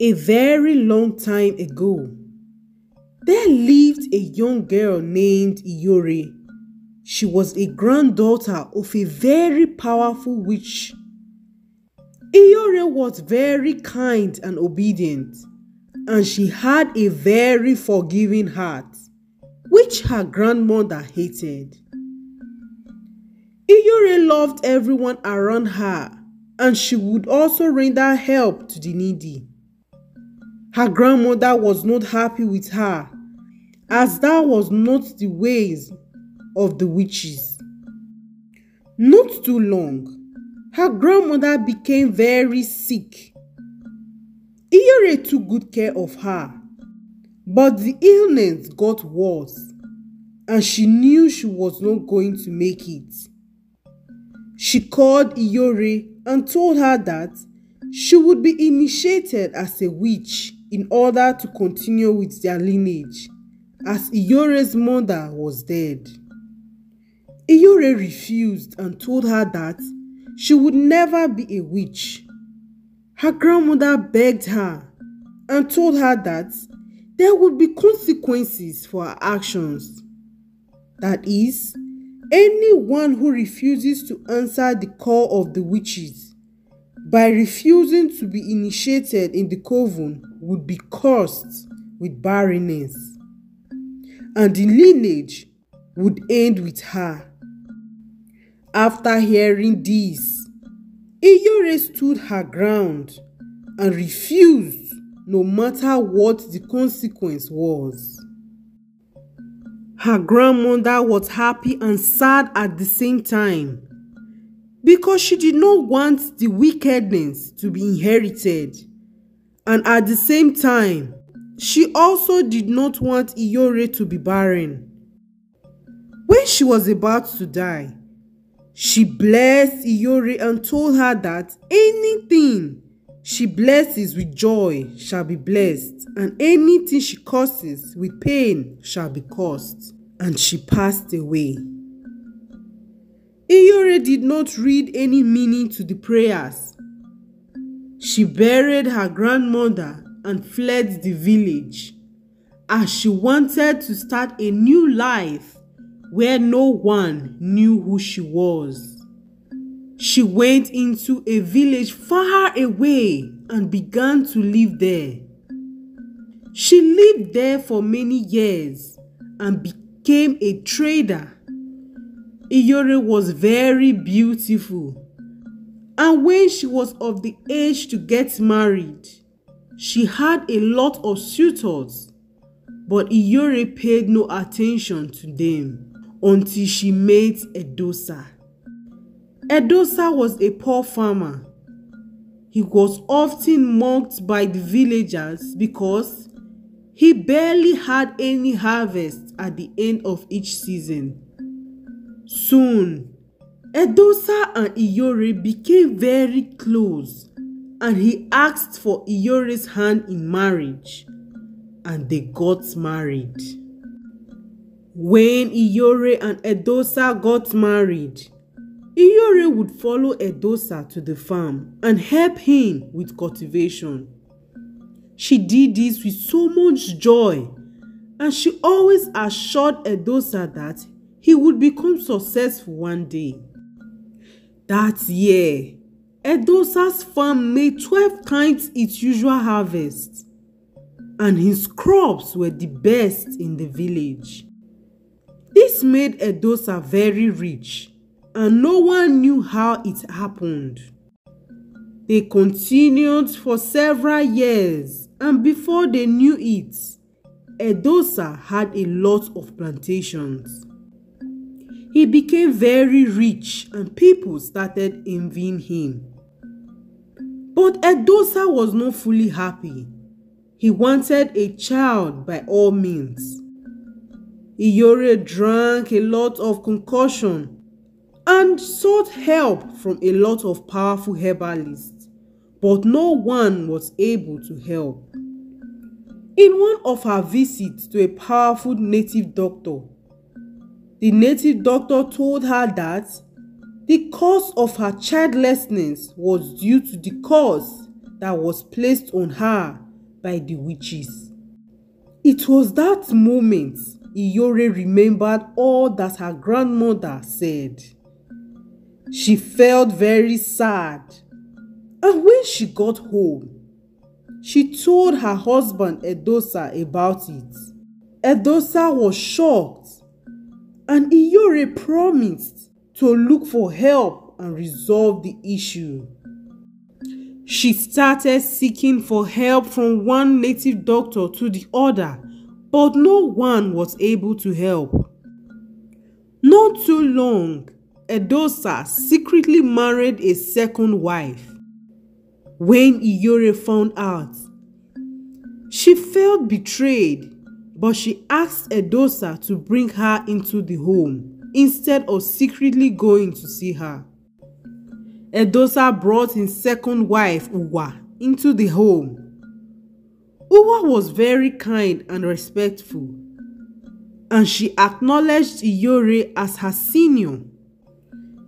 A very long time ago, there lived a young girl named Iyore. She was a granddaughter of a very powerful witch. Iyore was very kind and obedient, and she had a very forgiving heart, which her grandmother hated. Iyore loved everyone around her, and she would also render help to the needy. Her grandmother was not happy with her, as that was not the ways of the witches. Not too long, her grandmother became very sick. Iyore took good care of her, but the illness got worse, and she knew she was not going to make it. She called Iyore and told her that she would be initiated as a witch in order to continue with their lineage, as Iyore's mother was dead. Iyore refused and told her that she would never be a witch. Her grandmother begged her and told her that there would be consequences for her actions. That is, anyone who refuses to answer the call of the witches by refusing to be initiated in the coven would be cursed with barrenness, and the lineage would end with her. After hearing this, Iyore stood her ground and refused no matter what the consequence was. Her grandmother was happy and sad at the same time, because she did not want the wickedness to be inherited, and at the same time, she also did not want Iyore to be barren. When she was about to die, she blessed Iyore and told her that anything she blesses with joy shall be blessed, and anything she curses with pain shall be cursed. And she passed away. Iyore did not read any meaning to the prayers. She buried her grandmother and fled the village, as she wanted to start a new life where no one knew who she was. She went into a village far away and began to live there. She lived there for many years and became a trader. Iyore was very beautiful, and when she was of the age to get married, she had a lot of suitors, but Iyore paid no attention to them until she met Edosa. Edosa was a poor farmer. He was often mocked by the villagers because he barely had any harvest at the end of each season. Soon, Edosa and Iyore became very close, and he asked for Iyore's hand in marriage, and they got married. When Iyore and Edosa got married, Iyore would follow Edosa to the farm and help him with cultivation. She did this with so much joy, and she always assured Edosa that he would become successful one day. That year, Edosa's farm made 12 times its usual harvest, and his crops were the best in the village. This made Edosa very rich, and no one knew how it happened. They continued for several years, and before they knew it, Edosa had a lot of plantations. He became very rich, and people started envying him. But Edosa was not fully happy. He wanted a child by all means. Iyore drank a lot of concoction and sought help from a lot of powerful herbalists, but no one was able to help. In one of her visits to a powerful native doctor, the native doctor told her that the cause of her childlessness was due to the curse that was placed on her by the witches. It was that moment Iyore remembered all that her grandmother said. She felt very sad, and when she got home, she told her husband Edosa about it. Edosa was shocked, and Iyore promised to look for help and resolve the issue. She started seeking for help from one native doctor to the other, but no one was able to help. Not too long, Edosa secretly married a second wife. When Iyore found out, she felt betrayed, but she asked Edosa to bring her into the home instead of secretly going to see her. Edosa brought his second wife, Uwa, into the home. Uwa was very kind and respectful, and she acknowledged Iyore as her senior.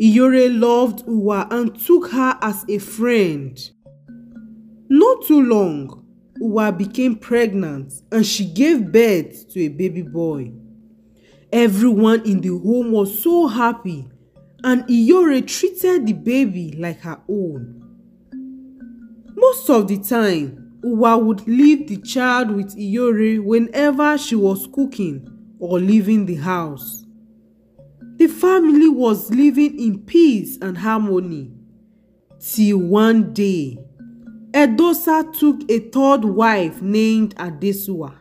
Iyore loved Uwa and took her as a friend. Not too long, Uwa became pregnant and she gave birth to a baby boy. Everyone in the home was so happy, and Iyore treated the baby like her own. Most of the time, Uwa would leave the child with Iyore whenever she was cooking or leaving the house. The family was living in peace and harmony till one day, Edosa took a third wife named Adesua.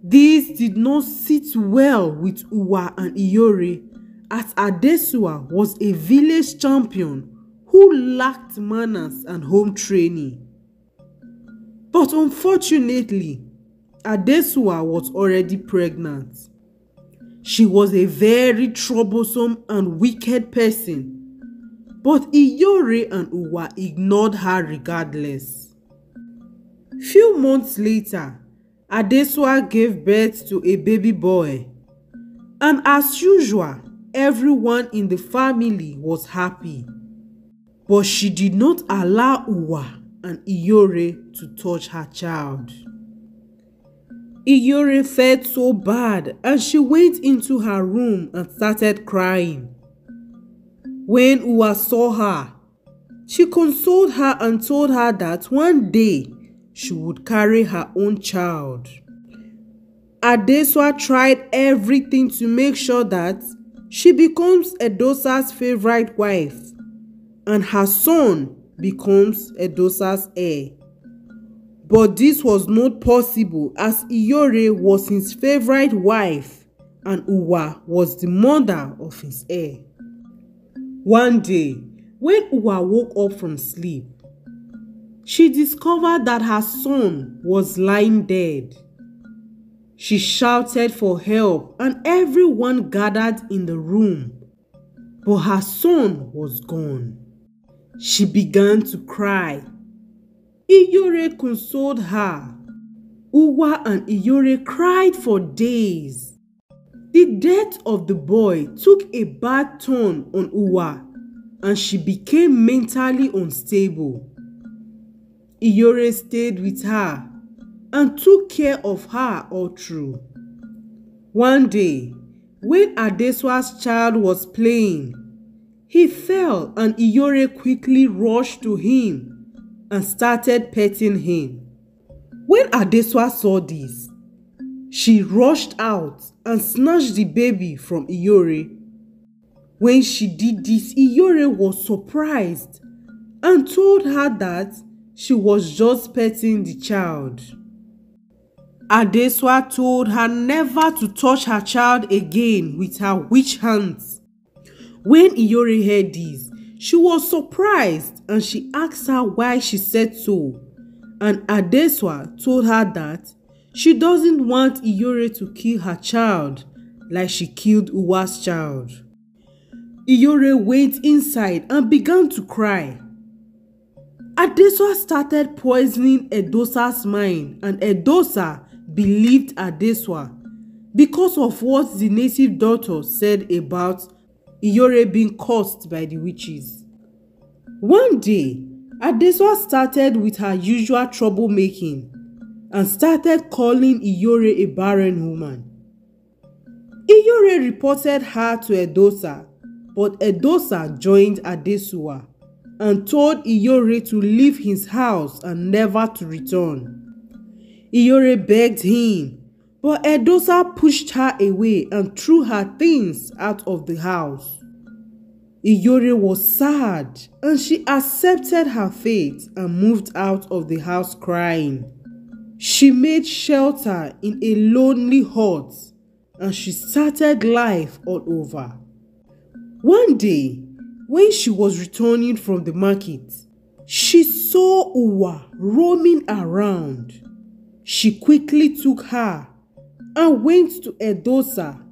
This did not sit well with Uwa and Iyore, as Adesua was a village champion who lacked manners and home training. But unfortunately, Adesua was already pregnant. She was a very troublesome and wicked person, but Iyore and Uwa ignored her regardless. Few months later, Adesua gave birth to a baby boy, and as usual, everyone in the family was happy. But she did not allow Uwa and Iyore to touch her child. Iyore felt so bad and she went into her room and started crying. When Uwa saw her, she consoled her and told her that one day she would carry her own child. Adesua tried everything to make sure that she becomes Edosa's favorite wife and her son becomes Edosa's heir. But this was not possible as Iyore was his favorite wife and Uwa was the mother of his heir. One day, when Uwa woke up from sleep, she discovered that her son was lying dead. She shouted for help and everyone gathered in the room, but her son was gone. She began to cry. Iyore consoled her. Uwa and Iyore cried for days. The death of the boy took a bad turn on Uwa, and she became mentally unstable. Iyore stayed with her and took care of her all through. One day, when Adesua's child was playing, he fell and Iyore quickly rushed to him and started petting him. When Adesua saw this, she rushed out and snatched the baby from Iyore. When she did this, Iyore was surprised and told her that she was just petting the child. Adesua told her never to touch her child again with her witch hands. When Iyore heard this, she was surprised and she asked her why she said so, and Adesua told her that she doesn't want Iyore to kill her child like she killed Uwa's child. Iyore went inside and began to cry. Adesua started poisoning Edosa's mind, and Edosa believed Adesua because of what the native doctor said about Iyore being cursed by the witches. One day, Adesua started with her usual troublemaking and started calling Iyore a barren woman. Iyore reported her to Edosa, but Edosa joined Adesua and told Iyore to leave his house and never to return. Iyore begged him, but Edosa pushed her away and threw her things out of the house. Iyore was sad and she accepted her fate and moved out of the house crying. She made shelter in a lonely hut and she started life all over. One day, when she was returning from the market, she saw Uwa roaming around. She quickly took her and went to Edosa,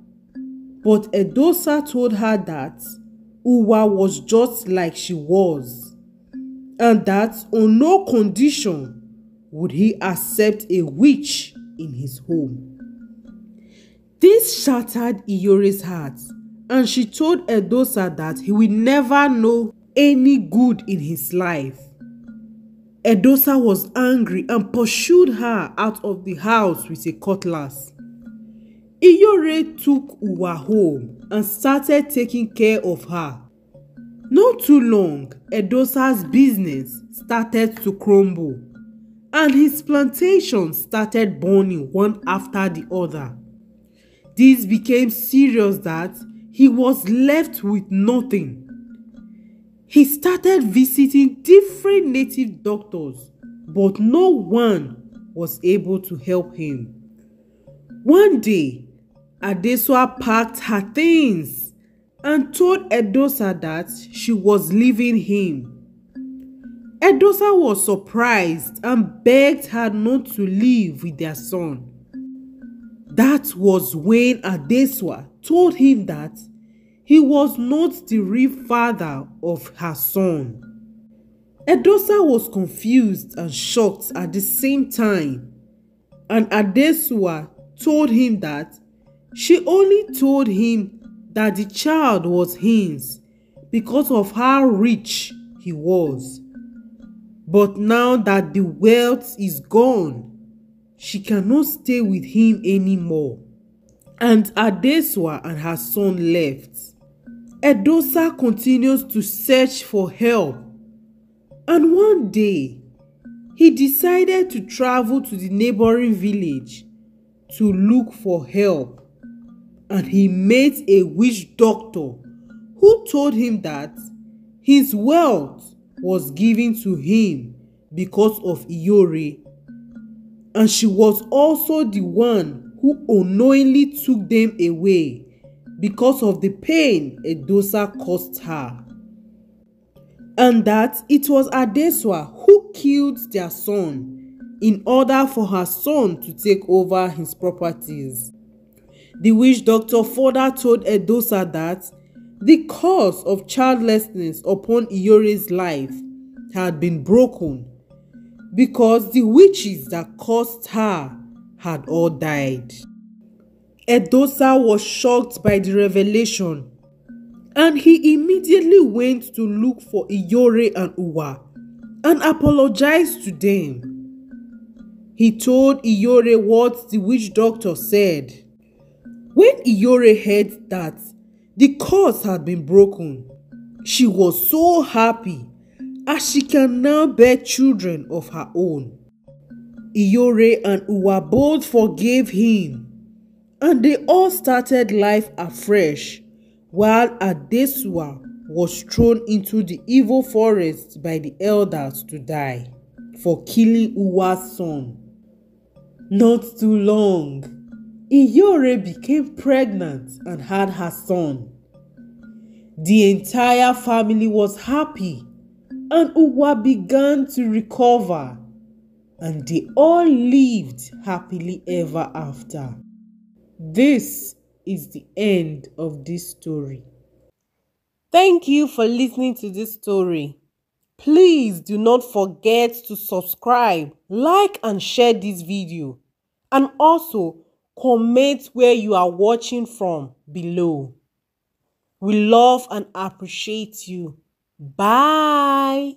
but Edosa told her that Uwa was just like she was, and that on no condition would he accept a witch in his home. This shattered Iyore's heart, and she told Edosa that he will never know any good in his life. Edosa was angry and pursued her out of the house with a cutlass. Iyore took Uwa home and started taking care of her. Not too long, Edosa's business started to crumble, and his plantation started burning one after the other. This became serious that he was left with nothing. He started visiting different native doctors, but no one was able to help him. One day, Adesua packed her things and told Edosa that she was leaving him. Edosa was surprised and begged her not to leave with their son. That was when Adesua told him that he was not the real father of her son. Edosa was confused and shocked at the same time, and Adesua told him that she only told him that the child was his because of how rich he was. But now that the wealth is gone, she cannot stay with him anymore. And Adesua and her son left. Edosa continues to search for help. And one day, he decided to travel to the neighboring village to look for help. And he met a witch doctor who told him that his wealth was given to him because of Iyore, and she was also the one who unknowingly took them away because of the pain Edosa caused her, and that it was Adesua who killed their son in order for her son to take over his properties. The witch doctor further told Edosa that the curse of childlessness upon Iyore's life had been broken because the witches that caused her had all died. Edosa was shocked by the revelation, and he immediately went to look for Iyore and Uwa and apologized to them. He told Iyore what the witch doctor said. When Iyore heard that the curse had been broken, she was so happy as she can now bear children of her own. Iyore and Uwa both forgave him, and they all started life afresh, while Adesua was thrown into the evil forest by the elders to die for killing Uwa's son. Not too long, Iyore became pregnant and had her son. The entire family was happy, and Uwa began to recover, and they all lived happily ever after. This is the end of this story. Thank you for listening to this story. Please do not forget to subscribe, like and share this video, and also comment where you are watching from below. We love and appreciate you. Bye.